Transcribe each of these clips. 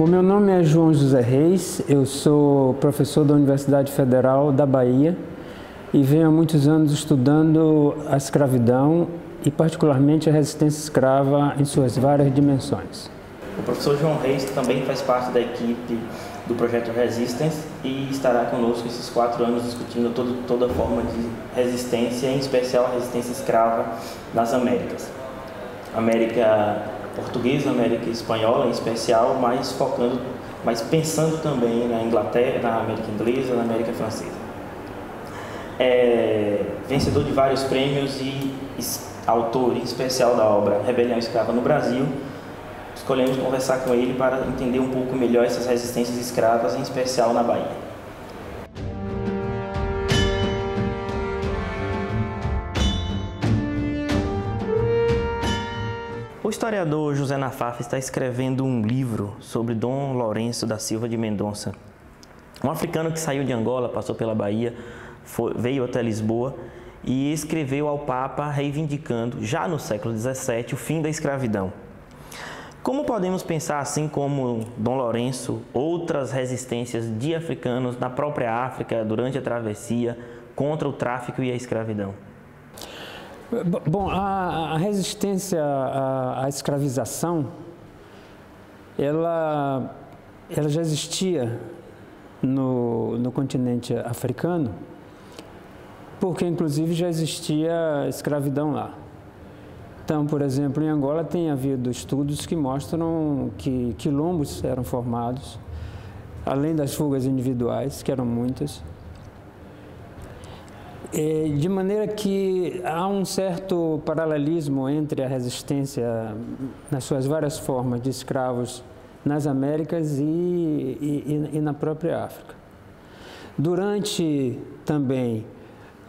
Bom, meu nome é João José Reis, eu sou professor da Universidade Federal da Bahia e venho há muitos anos estudando a escravidão e particularmente a resistência escrava em suas várias dimensões. O professor João Reis também faz parte da equipe do projeto Resistance e estará conosco esses 4 anos discutindo toda forma de resistência, em especial a resistência escrava nas Américas. América portuguesa, América espanhola em especial, mas pensando também na Inglaterra, na América inglesa, na América francesa. É vencedor de vários prêmios e autor em especial da obra Rebelião Escrava no Brasil. Escolhemos conversar com ele para entender um pouco melhor essas resistências escravas, em especial na Bahia. O historiador José Nafaf está escrevendo um livro sobre Dom Lourenço da Silva de Mendonça, um africano que saiu de Angola, passou pela Bahia, veio até Lisboa e escreveu ao Papa reivindicando, já no século XVII, o fim da escravidão. Como podemos pensar, assim como Dom Lourenço, outras resistências de africanos na própria África durante a travessia contra o tráfico e a escravidão? Bom, a resistência à escravização, ela já existia no continente africano, porque inclusive já existia escravidão lá. Então, por exemplo, em Angola tem havido estudos que mostram que quilombos eram formados, além das fugas individuais, que eram muitas. De maneira que há um certo paralelismo entre a resistência nas suas várias formas de escravos nas Américas e na própria África. Durante também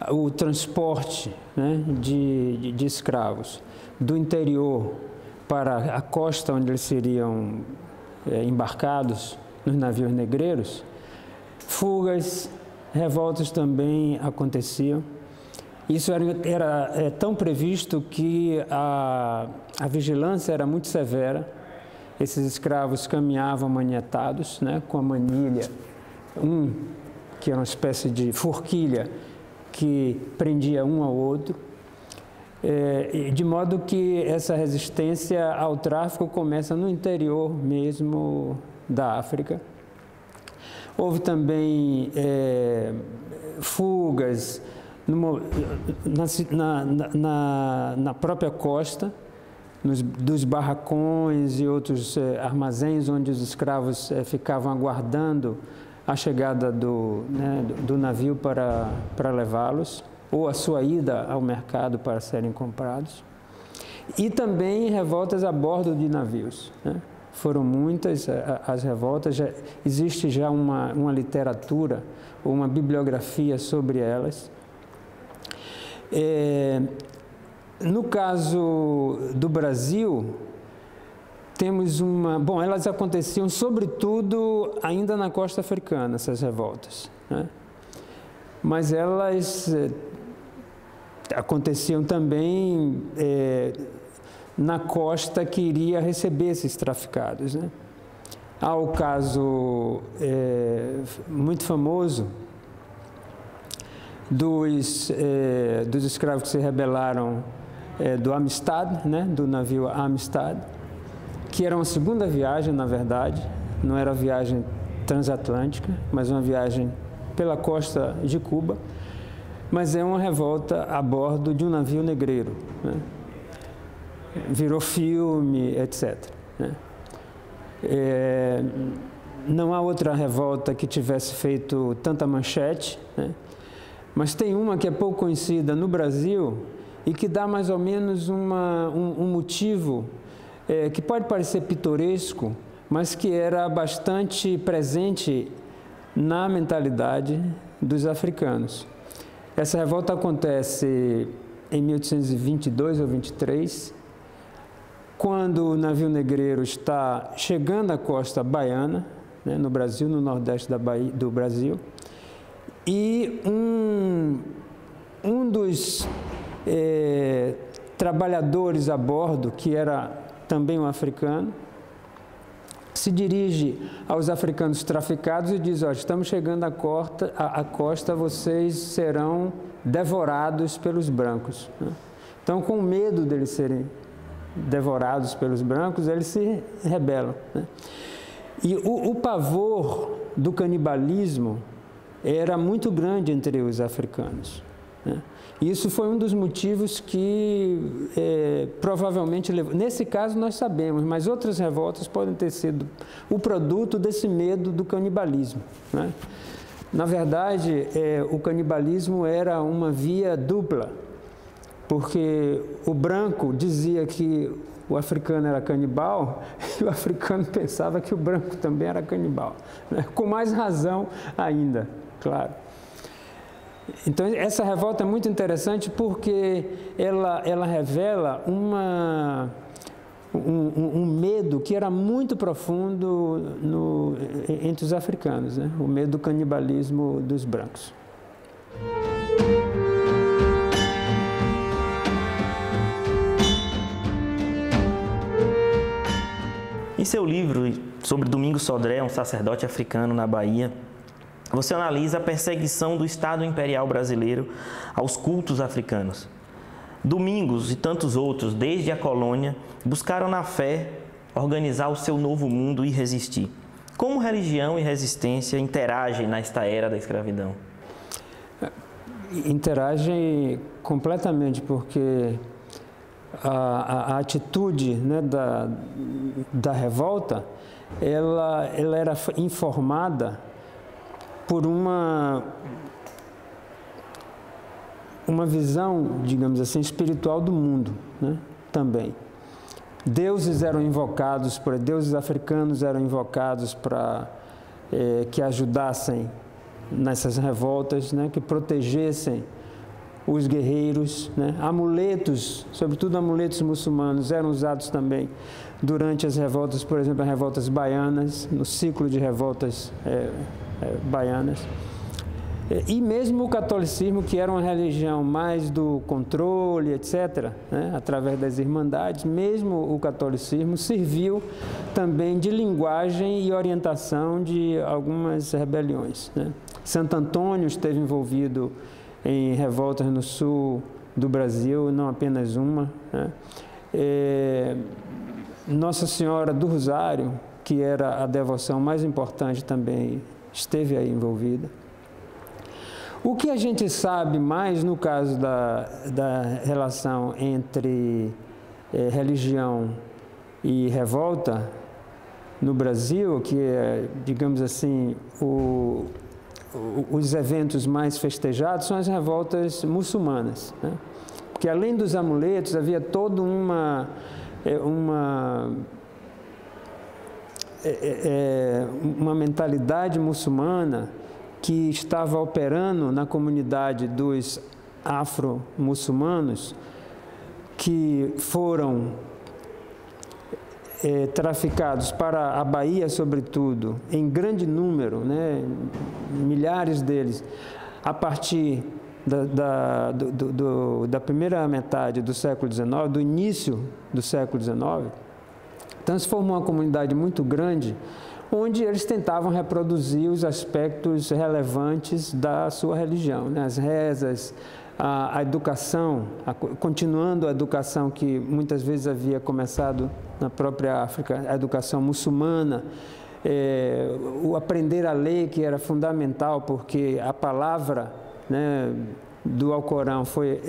o transporte, né, de escravos do interior para a costa onde eles seriam embarcados nos navios negreiros, fugas, revoltas também aconteciam. Isso era tão previsto que a vigilância era muito severa. Esses escravos caminhavam manietados, né, com a manilha, que era uma espécie de forquilha que prendia um ao outro, de modo que essa resistência ao tráfico começa no interior mesmo da África. Houve também fugas na própria costa, dos barracões e outros armazéns onde os escravos ficavam aguardando a chegada do navio para levá-los, ou a sua ida ao mercado para serem comprados. E também revoltas a bordo de navios, né? Foram muitas as revoltas, existe já uma literatura, uma bibliografia sobre elas. No caso do Brasil, temos bom, elas aconteciam sobretudo ainda na costa africana, essas revoltas, né? Mas elas aconteciam também na costa que iria receber esses traficados, né? Há o caso muito famoso dos escravos que se rebelaram do Amistad, né? Do navio Amistad, que era uma segunda viagem, na verdade, não era viagem transatlântica, mas uma viagem pela costa de Cuba, mas é uma revolta a bordo de um navio negreiro, né? Virou filme, etc., né? Não há outra revolta que tivesse feito tanta manchete, né? Mas tem uma que é pouco conhecida no Brasil e que dá mais ou menos um motivo que pode parecer pitoresco, mas que era bastante presente na mentalidade dos africanos. Essa revolta acontece em 1822 ou 23, quando o navio negreiro está chegando à costa baiana, né, no Brasil, no nordeste do Brasil, e um dos trabalhadores a bordo, que era também um africano, se dirige aos africanos traficados e diz: olha, estamos chegando à costa, vocês serão devorados pelos brancos. Então, com medo deles serem devorados pelos brancos, eles se rebelam. E o pavor do canibalismo era muito grande entre os africanos. Isso foi um dos motivos que provavelmente levou. Nesse caso nós sabemos, mas outras revoltas podem ter sido o produto desse medo do canibalismo. Na verdade, o canibalismo era uma via dupla, porque o branco dizia que o africano era canibal e o africano pensava que o branco também era canibal, com mais razão ainda, claro. Então, essa revolta é muito interessante porque ela revela um medo que era muito profundo entre os africanos, o medo do canibalismo dos brancos. Em seu livro sobre Domingos Sodré, um sacerdote africano na Bahia, você analisa a perseguição do Estado Imperial Brasileiro aos cultos africanos. Domingos e tantos outros, desde a colônia, buscaram na fé organizar o seu novo mundo e resistir. Como religião e resistência interagem nesta era da escravidão? Interagem completamente, porque a atitude da revolta, ela era informada por uma visão, digamos assim, espiritual do mundo, também. Deuses eram invocados, deuses africanos eram invocados para que ajudassem nessas revoltas, que protegessem os guerreiros. Amuletos, sobretudo amuletos muçulmanos, eram usados também durante as revoltas, por exemplo, as revoltas baianas, no ciclo de revoltas baianas. E mesmo o catolicismo, que era uma religião mais do controle, etc., através das irmandades, mesmo o catolicismo serviu também de linguagem e orientação de algumas rebeliões. Santo Antônio esteve envolvido em revoltas no sul do Brasil, não apenas uma. Nossa Senhora do Rosário, que era a devoção mais importante, também esteve aí envolvida. O que a gente sabe mais no caso da relação entre religião e revolta no Brasil, que é, digamos assim, os eventos mais festejados são as revoltas muçulmanas, porque além dos amuletos havia toda uma mentalidade muçulmana que estava operando na comunidade dos afro-muçulmanos, que foram traficados para a Bahia, sobretudo, em grande número, milhares deles, a partir da primeira metade do século XIX, do início do século XIX. Então, se formou uma comunidade muito grande, onde eles tentavam reproduzir os aspectos relevantes da sua religião, as rezas, a educação, continuando a educação que muitas vezes havia começado na própria África, a educação muçulmana, o aprender a ler, que era fundamental, porque a palavra do Alcorão foi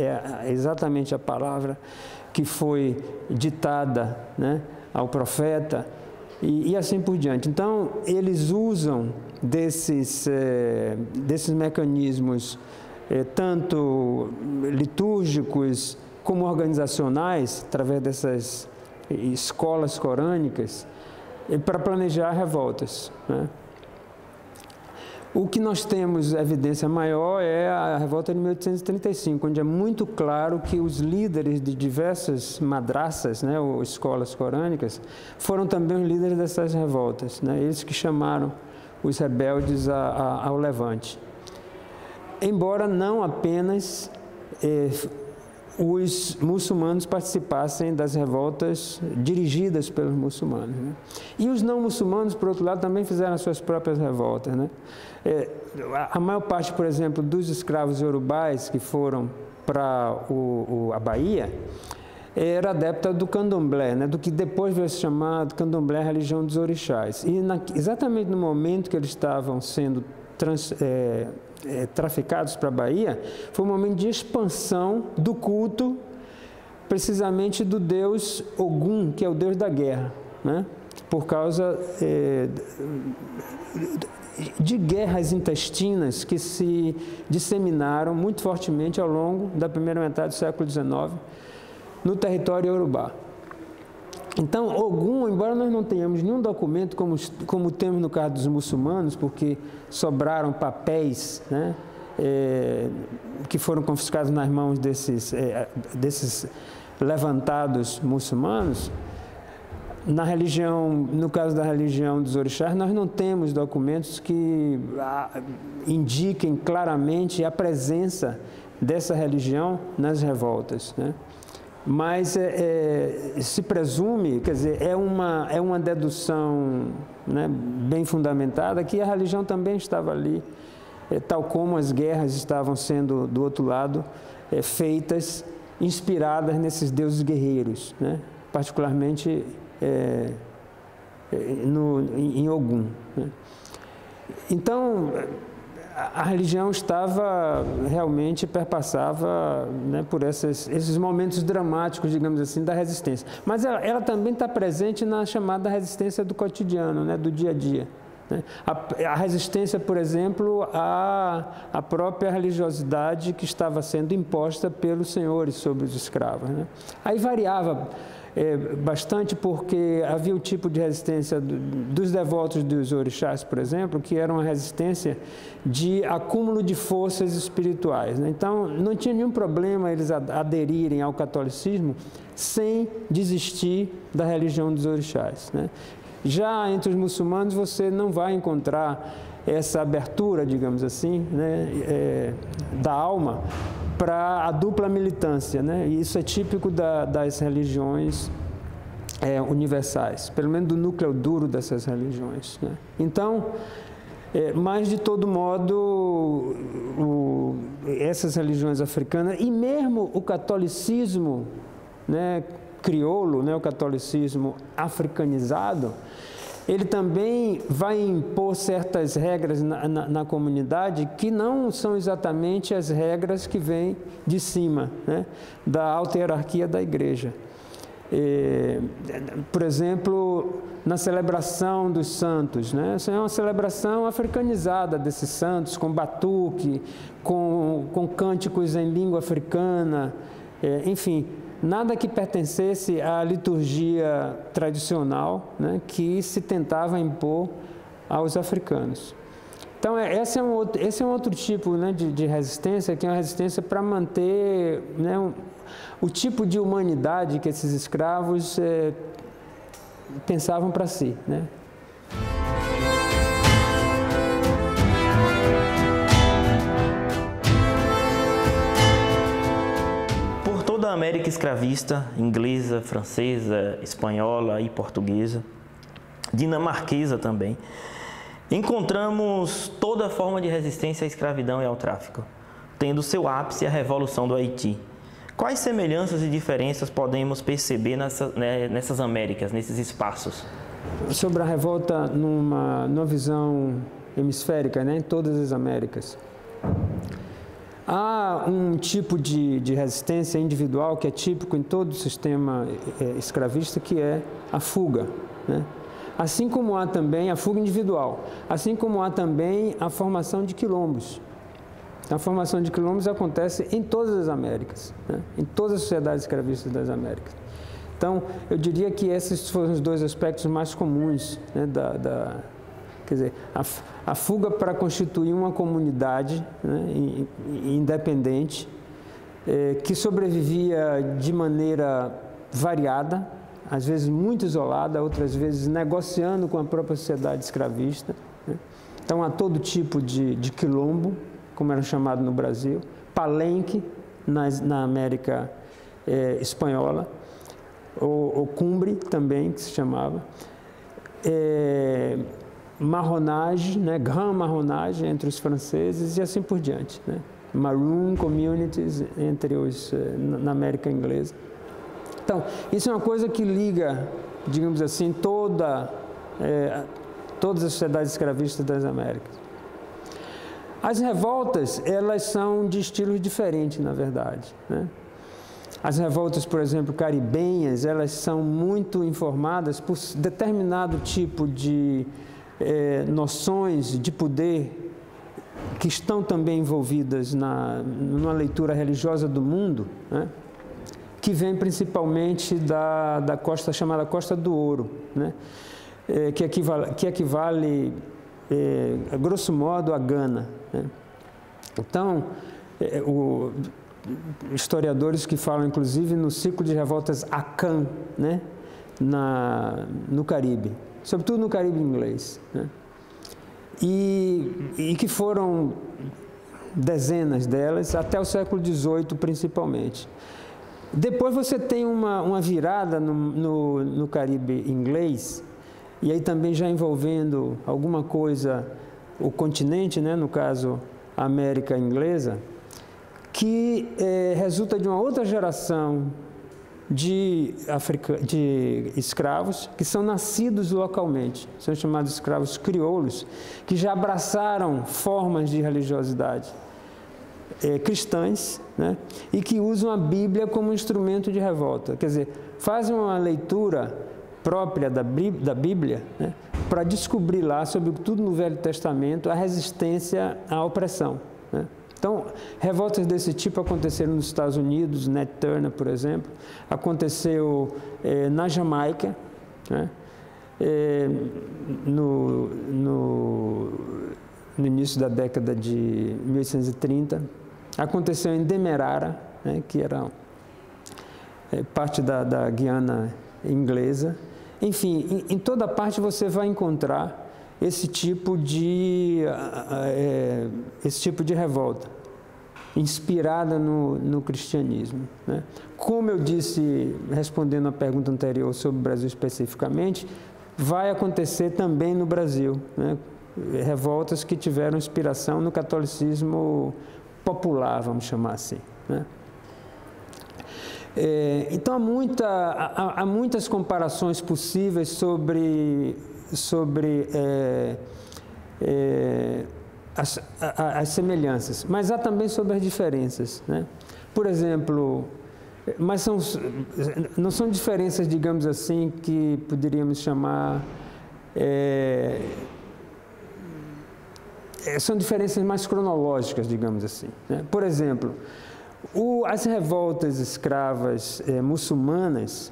exatamente a palavra que foi ditada ao profeta, e assim por diante. Então, eles usam desses mecanismos tanto litúrgicos como organizacionais, através dessas escolas corânicas, para planejar revoltas. O que nós temos evidência maior é a revolta de 1835, onde é muito claro que os líderes de diversas madraças, ou escolas corânicas, foram também os líderes dessas revoltas, eles que chamaram os rebeldes ao levante. Embora não apenas os muçulmanos participassem das revoltas dirigidas pelos muçulmanos, né? E os não muçulmanos, por outro lado, também fizeram as suas próprias revoltas, né? A maior parte, por exemplo, dos escravos iorubais que foram para a Bahia era adepta do candomblé, né? Do que depois veio se chamar de candomblé, a religião dos orixás. E exatamente no momento que eles estavam sendo traficados para a Bahia, foi um momento de expansão do culto, precisamente do deus Ogum, que é o deus da guerra, né? Por causa de guerras intestinas que se disseminaram muito fortemente ao longo da primeira metade do século XIX no território iorubá. Então, Ogum, embora nós não tenhamos nenhum documento como temos no caso dos muçulmanos, porque sobraram papéis, né, que foram confiscados nas mãos desses levantados muçulmanos, na religião, no caso da religião dos orixás, nós não temos documentos que indiquem claramente a presença dessa religião nas revoltas, né? Mas se presume, quer dizer, é uma dedução, né, bem fundamentada, que a religião também estava ali, tal como as guerras estavam sendo, do outro lado, feitas, inspiradas nesses deuses guerreiros, né, particularmente em Ogum, né. Então, a religião realmente perpassava, né, por esses momentos dramáticos, digamos assim, da resistência. Mas ela também está presente na chamada resistência do cotidiano, né, do dia a dia, né? A resistência, por exemplo, à própria religiosidade que estava sendo imposta pelos senhores sobre os escravos, né? Aí variava bastante, porque havia o tipo de resistência dos devotos dos orixás, por exemplo, que era uma resistência de acúmulo de forças espirituais, né? Então, não tinha nenhum problema eles aderirem ao catolicismo sem desistir da religião dos orixás, né? Já entre os muçulmanos, você não vai encontrar essa abertura, digamos assim, né, da alma para a dupla militância, né? E isso é típico das religiões universais, pelo menos do núcleo duro dessas religiões, né? Então, mas de todo modo, essas religiões africanas e mesmo o catolicismo, né, crioulo, né, o catolicismo africanizado, ele também vai impor certas regras na comunidade que não são exatamente as regras que vêm de cima, né, da alta hierarquia da igreja. Por exemplo, na celebração dos santos, né, essa é uma celebração africanizada desses santos, com batuque, com cânticos em língua africana, enfim, nada que pertencesse à liturgia tradicional, né, que se tentava impor aos africanos. Então, esse é um outro tipo, né, de resistência, que é uma resistência para manter, né, o tipo de humanidade que esses escravos pensavam para si, né? Da América escravista, inglesa, francesa, espanhola e portuguesa, dinamarquesa também, encontramos toda forma de resistência à escravidão e ao tráfico, tendo seu ápice a Revolução do Haiti. Quais semelhanças e diferenças podemos perceber nessas Américas, nesses espaços? Sobre a revolta numa visão hemisférica, né, em todas as Américas. Há um tipo de resistência individual que é típico em todo o sistema escravista, que é a fuga, né? Assim como há também a fuga individual, assim como há também a formação de quilombos. A formação de quilombos acontece em todas as Américas, né? Em todas as sociedades escravistas das Américas. Então, eu diria que esses foram os dois aspectos mais comuns, né, quer dizer, a fuga para constituir uma comunidade, né, independente, que sobrevivia de maneira variada, às vezes muito isolada, outras vezes negociando com a própria sociedade escravista, né? Então, há todo tipo de quilombo, como era chamado no Brasil, palenque na América espanhola, ou cumbre também, que se chamava, marronage, né, grand marronage entre os franceses e assim por diante, né? Maroon communities na América inglesa. Então, isso é uma coisa que liga, digamos assim, todas as sociedades escravistas das Américas. As revoltas, elas são de estilos diferentes, na verdade, né? As revoltas, por exemplo, caribenhas, elas são muito informadas por determinado tipo de noções de poder que estão também envolvidas numa leitura religiosa do mundo, né? Que vem principalmente da costa chamada Costa do Ouro, né? Que equivale grosso modo, a Gana, né? Então, historiadores que falam, inclusive, no ciclo de revoltas Akan, né? No Caribe, sobretudo no Caribe inglês, né? E que foram dezenas delas até o século XVIII, principalmente. Depois você tem uma virada no Caribe inglês, e aí também já envolvendo alguma coisa, o continente, né, no caso a América inglesa, que resulta de uma outra geração de escravos que são nascidos localmente, são chamados escravos crioulos, que já abraçaram formas de religiosidade cristãs, né, e que usam a Bíblia como instrumento de revolta. Quer dizer, fazem uma leitura própria da Bíblia, né, para descobrir lá, sobretudo no Velho Testamento, a resistência à opressão, né? Então, revoltas desse tipo aconteceram nos Estados Unidos, Nat Turner, por exemplo, aconteceu na Jamaica, né, no início da década de 1830, aconteceu em Demerara, né, que era parte da Guiana inglesa. Enfim, em toda parte você vai encontrar esse tipo de revolta, inspirada no cristianismo, né? Como eu disse, respondendo à pergunta anterior sobre o Brasil especificamente, vai acontecer também no Brasil, né? Revoltas que tiveram inspiração no catolicismo popular, vamos chamar assim, né? Então há muitas comparações possíveis sobre as semelhanças, mas há também sobre as diferenças, né? Por exemplo, mas não são diferenças, digamos assim, que poderíamos chamar, são diferenças mais cronológicas, digamos assim, né? Por exemplo, as revoltas escravas muçulmanas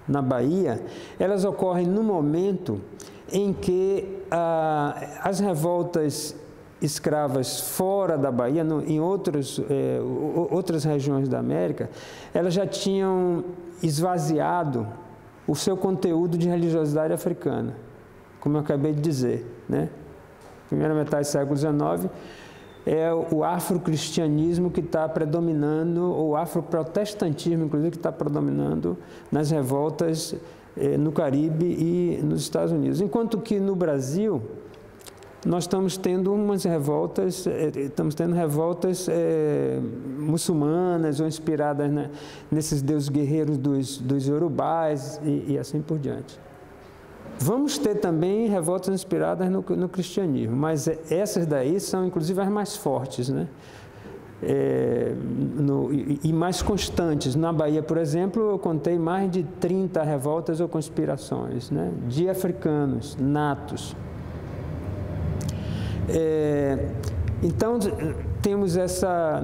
na Bahia, elas ocorrem no momento em que as revoltas escravas fora da Bahia, em outras regiões da América, elas já tinham esvaziado o seu conteúdo de religiosidade africana, como eu acabei de dizer, né? Primeira metade do século XIX, é o afrocristianismo que está predominando, ou afroprotestantismo, inclusive, que está predominando nas revoltas no Caribe e nos Estados Unidos. Enquanto que no Brasil, nós estamos tendo revoltas muçulmanas ou inspiradas nesses deuses guerreiros dos iorubás e assim por diante. Vamos ter também revoltas inspiradas no cristianismo, mas essas daí são, inclusive, as mais fortes, né? E mais constantes. Na Bahia, por exemplo, eu contei mais de 30 revoltas ou conspirações, né, de africanos natos. Então, temos essa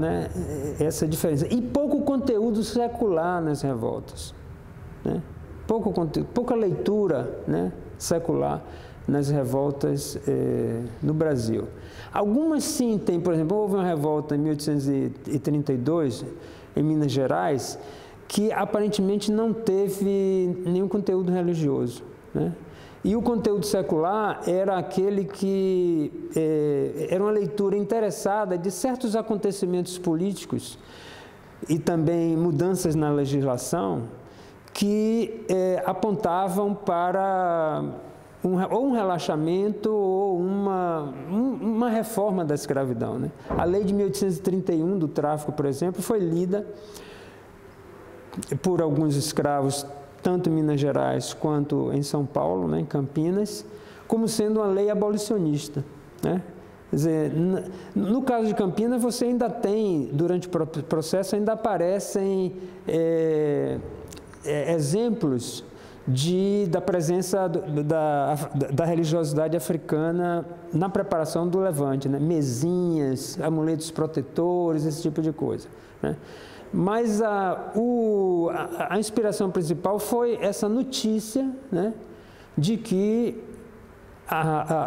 diferença. E pouco conteúdo secular nas revoltas, né? Pouca leitura, né, secular nas revoltas no Brasil. Algumas sim tem, por exemplo, houve uma revolta em 1832, em Minas Gerais, que aparentemente não teve nenhum conteúdo religioso, né? E o conteúdo secular era aquele que era uma leitura interessada de certos acontecimentos políticos e também mudanças na legislação que apontavam para ou um relaxamento ou uma reforma da escravidão, né? A lei de 1831 do tráfico, por exemplo, foi lida por alguns escravos, tanto em Minas Gerais quanto em São Paulo, né, em Campinas, como sendo uma lei abolicionista, né? Quer dizer, no caso de Campinas, você ainda tem, durante o processo, ainda aparecem exemplos da presença da religiosidade africana na preparação do levante, né? Mesinhas, amuletos protetores, esse tipo de coisa, né? Mas a inspiração principal foi essa notícia, né, de que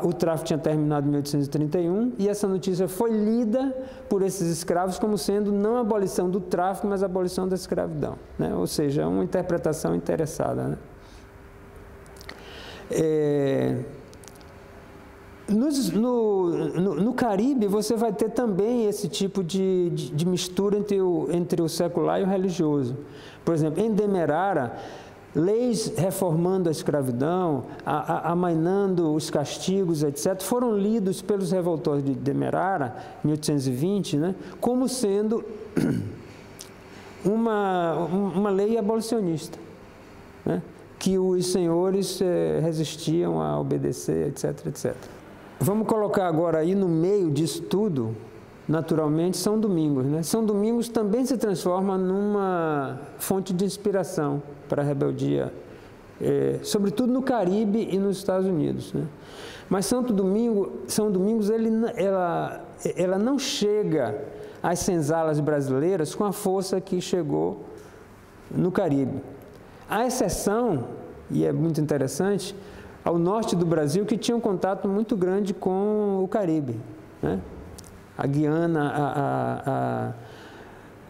o tráfico tinha terminado em 1831, e essa notícia foi lida por esses escravos como sendo não a abolição do tráfico, mas a abolição da escravidão, né? Ou seja, uma interpretação interessada, né? No Caribe, você vai ter também esse tipo de mistura entre o secular e o religioso. Por exemplo, em Demerara, leis reformando a escravidão, amainando os castigos, etc., foram lidos pelos revoltores de Demerara, em 1820, né, como sendo uma lei abolicionista, né, que os senhores resistiam a obedecer, etc., etc. Vamos colocar agora aí no meio disso tudo, naturalmente, São Domingos, né? São Domingos também se transforma numa fonte de inspiração para a rebeldia, sobretudo no Caribe e nos Estados Unidos, né? Mas São Domingos, ela não chega às senzalas brasileiras com a força que chegou no Caribe. A exceção, e é muito interessante, ao norte do Brasil, que tinha um contato muito grande com o Caribe, né? A Guiana,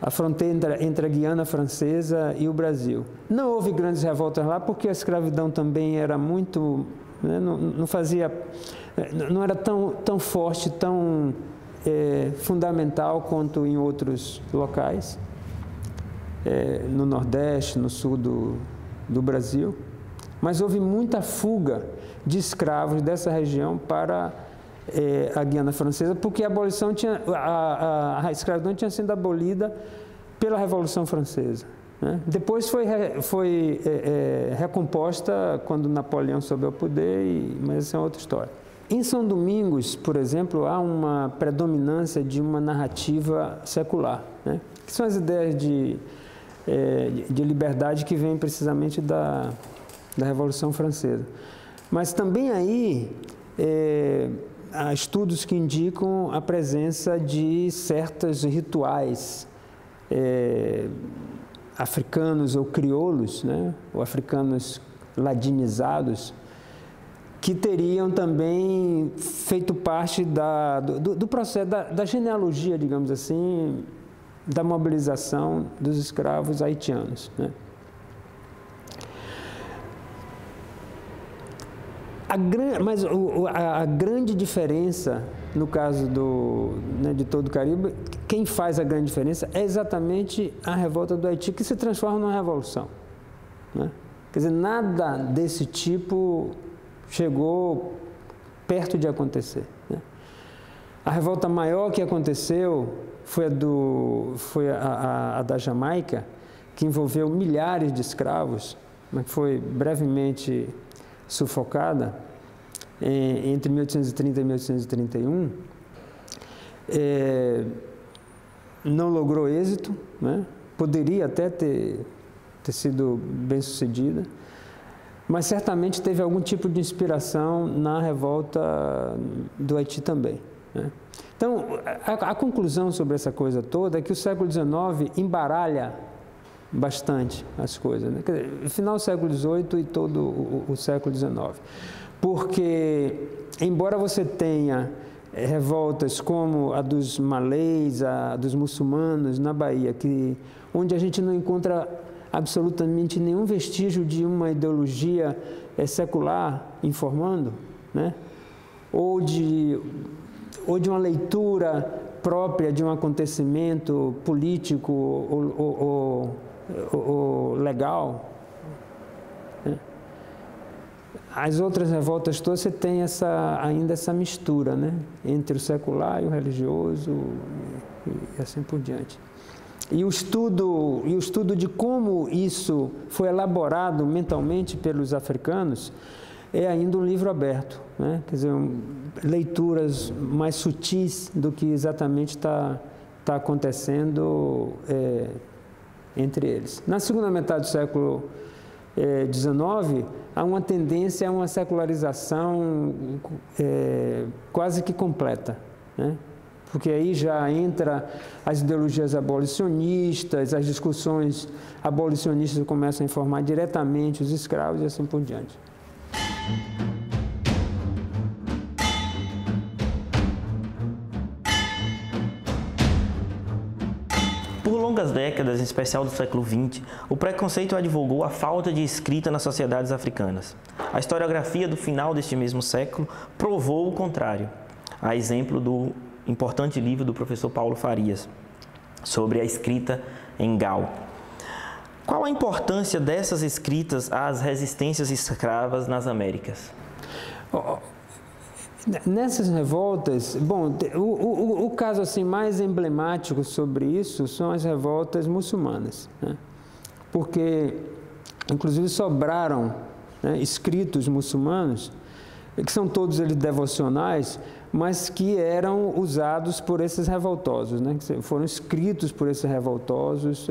a fronteira entre a Guiana Francesa e o Brasil. Não houve grandes revoltas lá, porque a escravidão também era muito, né, não era tão forte, tão fundamental quanto em outros locais, no Nordeste, no Sul do Brasil. Mas houve muita fuga de escravos dessa região para a Guiana Francesa, porque a escravidão tinha sido abolida pela Revolução Francesa, né? Depois foi recomposta quando Napoleão soube ao poder, mas essa é outra história. Em São Domingos, por exemplo, há uma predominância de uma narrativa secular, né? Que são as ideias de liberdade que vêm precisamente da Revolução Francesa. Mas também aí há estudos que indicam a presença de certos rituais africanos ou crioulos, né, ou africanos ladinizados, que teriam também feito parte do processo, da genealogia, digamos assim, da mobilização dos escravos haitianos, né? Mas a grande diferença, no caso de todo o Caribe, quem faz a grande diferença é exatamente a revolta do Haiti, que se transforma numa revolução, né? Quer dizer, nada desse tipo chegou perto de acontecer, né? A revolta maior que aconteceu foi a da Jamaica, que envolveu milhares de escravos, mas foi brevemente sufocada entre 1830 e 1831, não logrou êxito, né? Poderia até ter sido bem sucedida, mas certamente teve algum tipo de inspiração na revolta do Haiti também, né? Então, a conclusão sobre essa coisa toda é que o século XIX embaralha bastante as coisas, né? Quer dizer, final do século XVIII e todo o século XIX. Porque, embora você tenha revoltas como a dos malês, a dos muçulmanos na Bahia, onde a gente não encontra absolutamente nenhum vestígio de uma ideologia secular informando, né? Ou de uma leitura própria de um acontecimento político ou legal, né? As outras revoltas todas você tem ainda essa mistura, né, entre o secular e o religioso e assim por diante. E o estudo de como isso foi elaborado mentalmente pelos africanos é ainda um livro aberto, né? Quer dizer, leituras mais sutis do que exatamente está acontecendo entre eles. Na segunda metade do século XIX, há uma tendência a uma secularização quase que completa, né? Porque aí já entra as ideologias abolicionistas, as discussões abolicionistas começam a informar diretamente os escravos e assim por diante. Por longas décadas, em especial do século XX, o preconceito advogou a falta de escrita nas sociedades africanas. A historiografia do final deste mesmo século provou o contrário, a exemplo do importante livro do professor Paulo Farias, sobre a escrita em Gal. Qual a importância dessas escritas às resistências escravas nas Américas? Nessas revoltas, bom, o caso assim mais emblemático sobre isso são as revoltas muçulmanas, né? Porque, inclusive, sobraram, né, escritos muçulmanos, que são todos eles devocionais, mas que eram usados por esses revoltosos, né? Que foram escritos por esses revoltosos,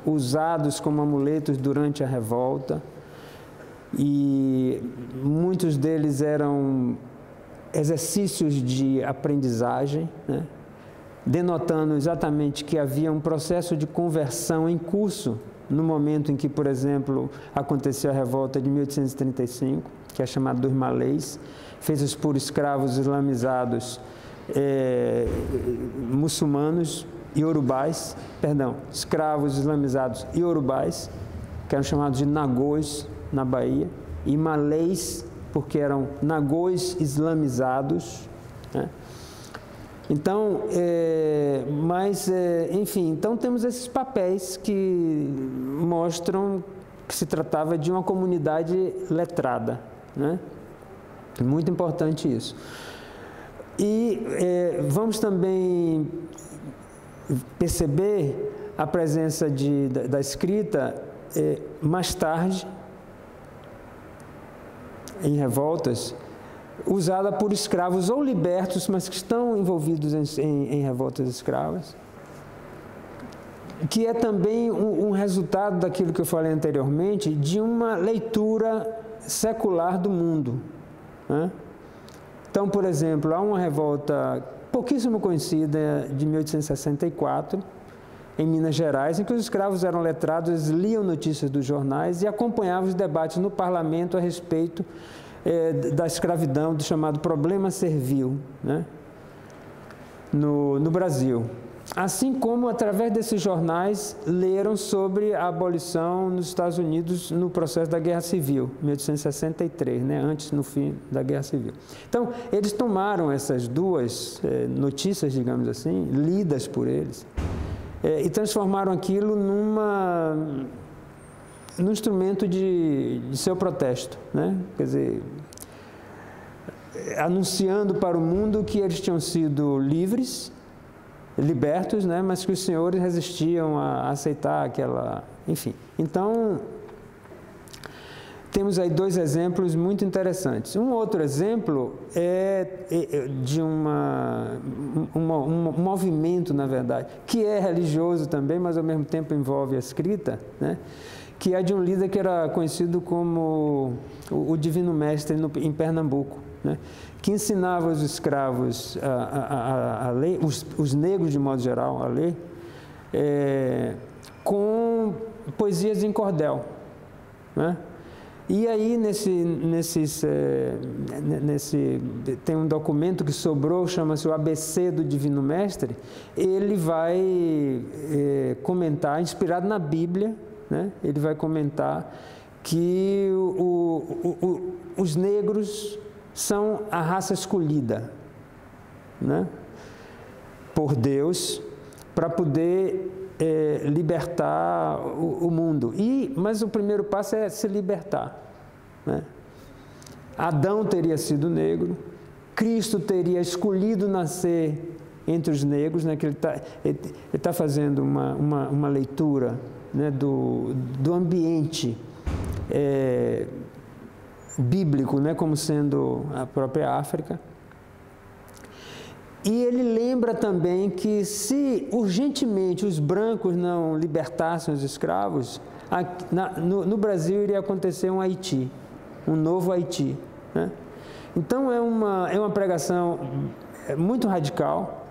usados como amuletos durante a revolta, e muitos deles eram exercícios de aprendizagem, né? Denotando exatamente que havia um processo de conversão em curso no momento em que, por exemplo, aconteceu a revolta de 1835, que é chamada dos Malês, feitos por escravos islamizados muçulmanos iorubais, escravos islamizados iorubais, que eram chamados de nagôs na Bahia, e malês, porque eram nagôs islamizados, né? Então, enfim, então temos esses papéis que mostram que se tratava de uma comunidade letrada, né? Muito importante isso. E vamos também perceber a presença da escrita mais tarde, em revoltas, usada por escravos ou libertos, mas que estão envolvidos em revoltas escravas, que é também um resultado daquilo que eu falei anteriormente, de uma leitura secular do mundo, né? Então, por exemplo, há uma revolta pouquíssimo conhecida de 1864, em Minas Gerais, em que os escravos eram letrados, liam notícias dos jornais e acompanhavam os debates no parlamento a respeito da escravidão, do chamado problema servil, né, no Brasil. Assim como, através desses jornais, leram sobre a abolição nos Estados Unidos no processo da Guerra Civil, 1863, né, antes, no fim da Guerra Civil. Então, eles tomaram essas duas notícias, digamos assim, lidas por eles, e transformaram aquilo num instrumento de seu protesto, né? Quer dizer, anunciando para o mundo que eles tinham sido livres, libertos, né? Mas que os senhores resistiam a aceitar aquela... Enfim, então, temos aí dois exemplos muito interessantes. Um outro exemplo é de um movimento, na verdade, que é religioso também, mas ao mesmo tempo envolve a escrita, né? Que é de um líder que era conhecido como o Divino Mestre em Pernambuco, né? Que ensinava os escravos a ler, os negros de modo geral a ler, com poesias em cordel, né? E aí, tem um documento que sobrou, chama-se o ABC do Divino Mestre. Ele vai comentar, inspirado na Bíblia, né? Ele vai comentar que os negros são a raça escolhida, né? por Deus para poder libertar o mundo. Mas o primeiro passo é se libertar, né? Adão teria sido negro, Cristo teria escolhido nascer entre os negros, né? Que ele tá fazendo uma leitura, né? do ambiente bíblico, né? Como sendo a própria África. E ele lembra também que se urgentemente os brancos não libertassem os escravos, no Brasil iria acontecer um Haiti, um novo Haiti, né? Então é uma pregação muito radical,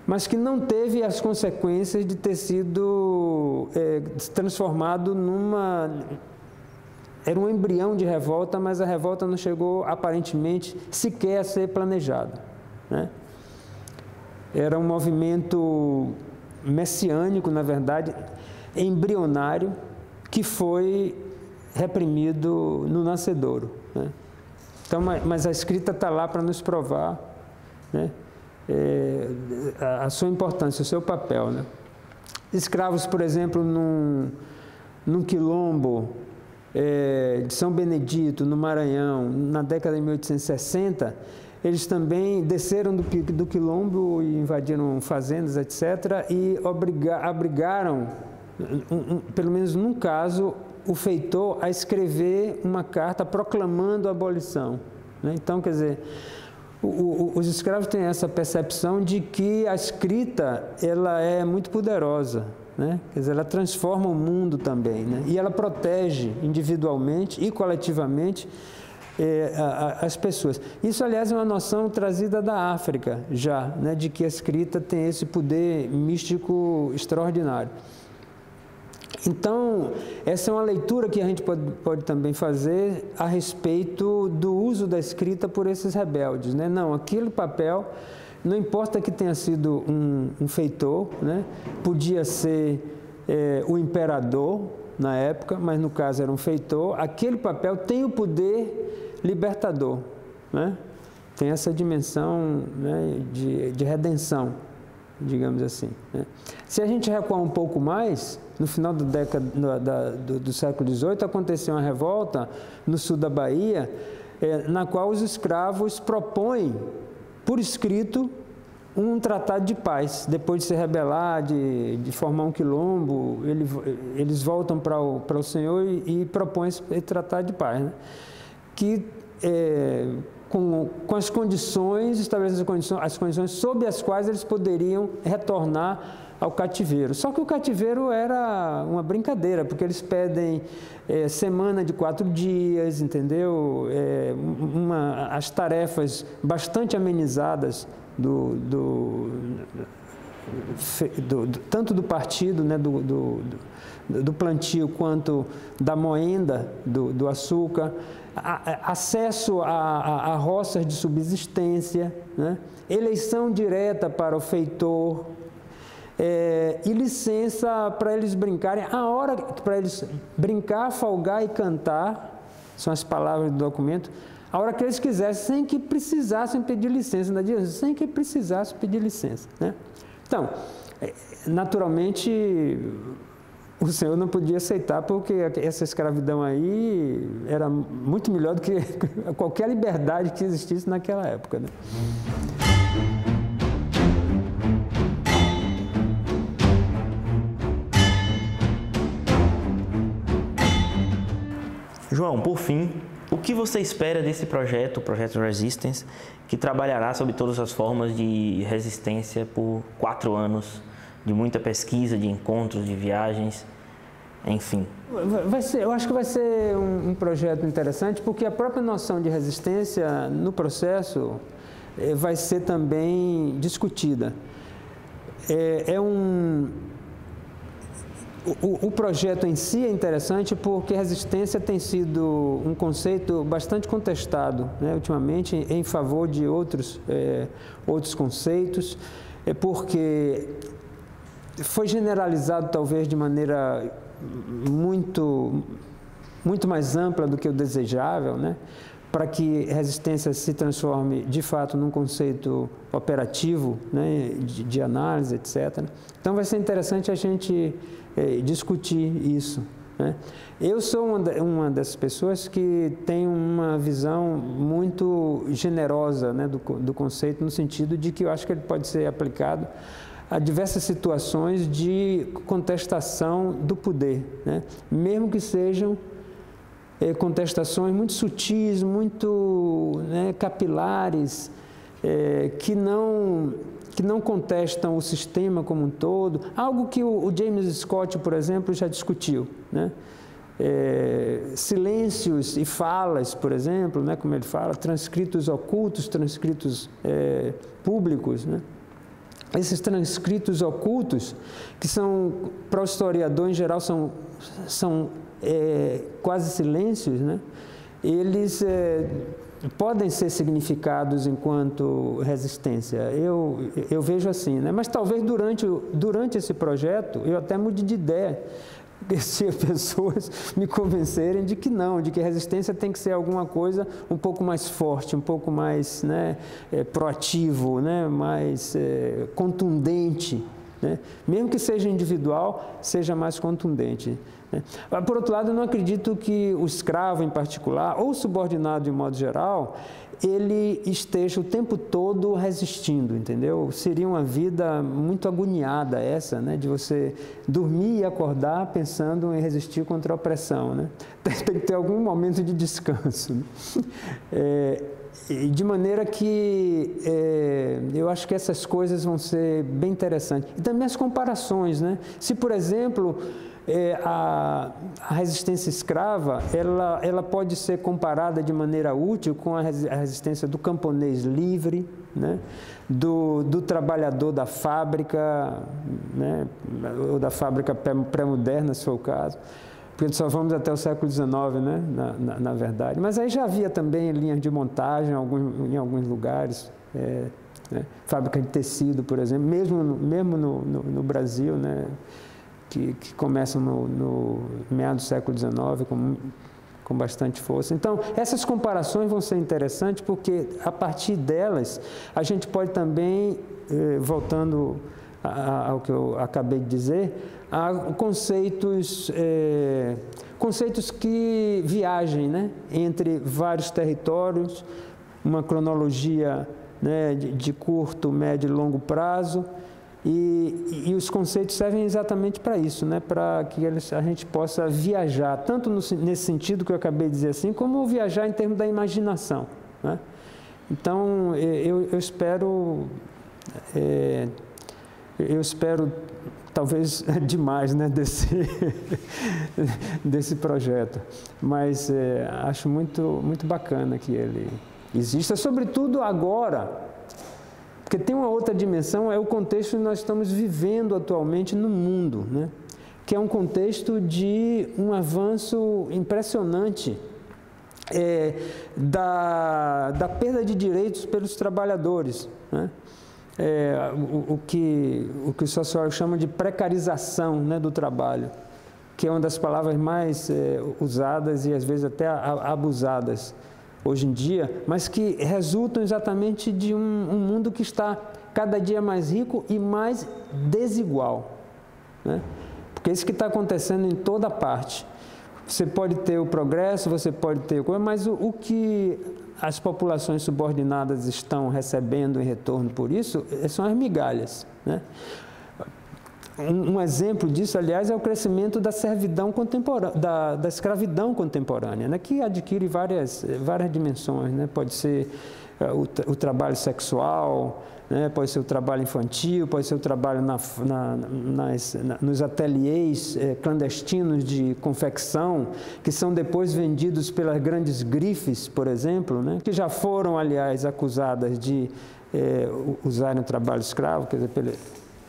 mas que não teve as consequências de ter sido transformado era um embrião de revolta, mas a revolta não chegou aparentemente sequer a ser planejada, né? Era um movimento messiânico, na verdade, embrionário, que foi reprimido no nascedouro, né? Então, mas a escrita está lá para nos provar, né? A sua importância, o seu papel, né? Escravos, por exemplo, num quilombo de São Benedito, no Maranhão, na década de 1860, eles também desceram do quilombo e invadiram fazendas, etc., e obrigaram, pelo menos num caso, o feitor a escrever uma carta proclamando a abolição, né? Então, quer dizer, os escravos têm essa percepção de que a escrita ela é muito poderosa, né? Quer dizer, ela transforma o mundo também, né? E ela protege individualmente e coletivamente as pessoas. Isso, aliás, é uma noção trazida da África já, né? De que a escrita tem esse poder místico extraordinário. Então, essa é uma leitura que a gente pode também fazer a respeito do uso da escrita por esses rebeldes, né? Não, aquele papel, não importa que tenha sido um feitor, né? Podia ser o imperador na época, mas no caso era um feitor, aquele papel tem o poder libertador, né? Tem essa dimensão, né, de redenção, digamos assim, né? Se a gente recuar um pouco mais, no final da década do século XVIII, aconteceu uma revolta no sul da Bahia, na qual os escravos propõem, por escrito, um tratado de paz. Depois de se rebelar, de formar um quilombo, eles voltam para o Senhor e propõem esse tratado de paz, né? Que com as condições, estabelecem as condições sob as quais eles poderiam retornar ao cativeiro. Só que o cativeiro era uma brincadeira, porque eles pedem semana de 4 dias, entendeu? As tarefas bastante amenizadas tanto do partido, né, do plantio, quanto da moenda do açúcar, acesso a roças de subsistência, né? Eleição direta para o feitor, e licença para eles brincarem, a hora para eles brincar, folgar e cantar, são as palavras do documento, a hora que eles quisessem, sem que precisassem pedir licença, sem que precisassem pedir licença, né? Então, naturalmente, o Senhor não podia aceitar, porque essa escravidão aí era muito melhor do que qualquer liberdade que existisse naquela época, né? João, por fim, o que você espera desse projeto, o Projeto Resistance, que trabalhará sobre todas as formas de resistência por 4 anos, de muita pesquisa, de encontros, de viagens, enfim? Eu acho que vai ser um projeto interessante, porque a própria noção de resistência no processo vai ser também discutida. O projeto em si é interessante porque resistência tem sido um conceito bastante contestado, né, ultimamente, em favor de outros conceitos, porque foi generalizado talvez de maneira muito mais ampla do que o desejável, né? para que resistência se transforme de fato num conceito operativo, né, de análise, etc. Então vai ser interessante a gente discutir isso, né? Eu sou uma dessas pessoas que tem uma visão muito generosa, né, do conceito, no sentido de que eu acho que ele pode ser aplicado a diversas situações de contestação do poder, né? Mesmo que sejam contestações muito sutis, muito, né, capilares, que não contestam o sistema como um todo, algo que o James Scott, por exemplo, já discutiu, né? Silêncios e falas, por exemplo, né, como ele fala, transcritos ocultos, transcritos públicos, né? Esses transcritos ocultos, que são, para o historiador em geral, são quase silêncios, né? Eles podem ser significados enquanto resistência. Eu vejo assim, né? Mas talvez durante esse projeto eu até mude de ideia, se as pessoas me convencerem de que não, de que resistência tem que ser alguma coisa um pouco mais forte, um pouco mais, né, proativo, né, mais contundente, né? Mesmo que seja individual, seja mais contundente, né? Por outro lado, eu não acredito que o escravo em particular, ou o subordinado de modo geral, ele esteja o tempo todo resistindo, entendeu? Seria uma vida muito agoniada essa, né? De você dormir e acordar pensando em resistir contra a opressão, né? Tem que ter algum momento de descanso, né? De maneira que eu acho que essas coisas vão ser bem interessantes. E também as comparações, né? Se, por exemplo, a resistência escrava, ela pode ser comparada de maneira útil com a resistência do camponês livre, né? Do trabalhador da fábrica, né? Ou da fábrica pré-moderna, se for o caso, porque só vamos até o século XIX, né? Na verdade. Mas aí já havia também linhas de montagem em alguns lugares, né? Fábrica de tecido, por exemplo, mesmo no Brasil, né? Que começam no meados do século XIX com bastante força. Então, essas comparações vão ser interessantes porque, a partir delas, a gente pode também, voltando ao que eu acabei de dizer, a conceitos que viajem, né, entre vários territórios, uma cronologia, né, de curto, médio e longo prazo. E os conceitos servem exatamente para isso, né? Para que a gente possa viajar, tanto nesse sentido que eu acabei de dizer assim, como viajar em termos da imaginação, né? Então, eu espero talvez demais, né, desse projeto, mas acho muito bacana que ele exista, sobretudo agora. Porque tem uma outra dimensão, é o contexto que nós estamos vivendo atualmente no mundo, né? Que é um contexto de um avanço impressionante da perda de direitos pelos trabalhadores, né? O que os sociólogos chamam de precarização, né, do trabalho, que é uma das palavras mais usadas e às vezes até abusadas hoje em dia, mas que resultam exatamente de um mundo que está cada dia mais rico e mais desigual, né? Porque é isso que está acontecendo em toda parte. Você pode ter o progresso, você pode ter coisa, mas o que as populações subordinadas estão recebendo em retorno por isso são as migalhas, né? Um exemplo disso, aliás, é o crescimento da servidão contemporânea, da escravidão contemporânea, né, que adquire várias dimensões, né? Pode ser o trabalho sexual, né? Pode ser o trabalho infantil, pode ser o trabalho nos ateliês clandestinos de confecção, que são depois vendidos pelas grandes grifes, por exemplo, né? Que já foram, aliás, acusadas de usarem o trabalho escravo, quer dizer,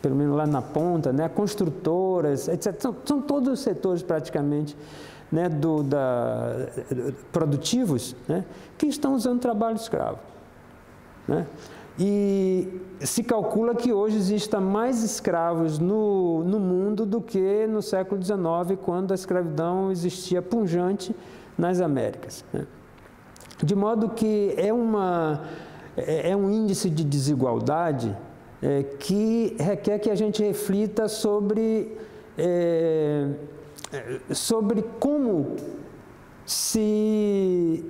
pelo menos lá na ponta, né, construtoras, etc. São todos os setores praticamente, né, produtivos, né, que estão usando trabalho escravo, né? E se calcula que hoje exista mais escravos no mundo do que no século XIX, quando a escravidão existia pujante nas Américas, né? De modo que é um índice de desigualdade que requer que a gente reflita sobre como se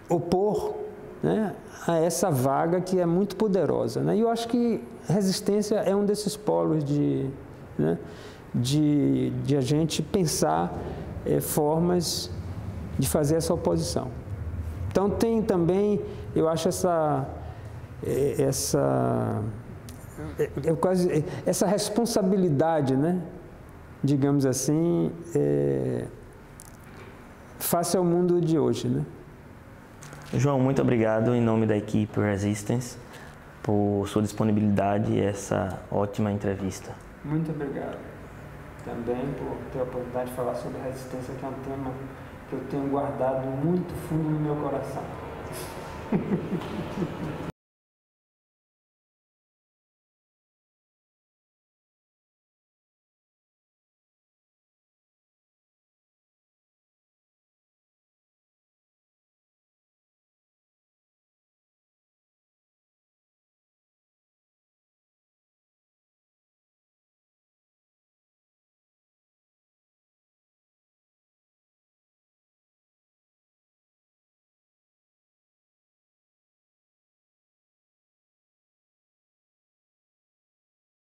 opor, né, a essa vaga que é muito poderosa, né? E eu acho que resistência é um desses polos né, de a gente pensar formas de fazer essa oposição. Então tem também, eu acho, essa responsabilidade, né, digamos assim, face ao mundo de hoje, né? João, muito obrigado em nome da equipe Resistance por sua disponibilidade e essa ótima entrevista. Muito obrigado também por ter a oportunidade de falar sobre a resistência, que é um tema que eu tenho guardado muito fundo no meu coração.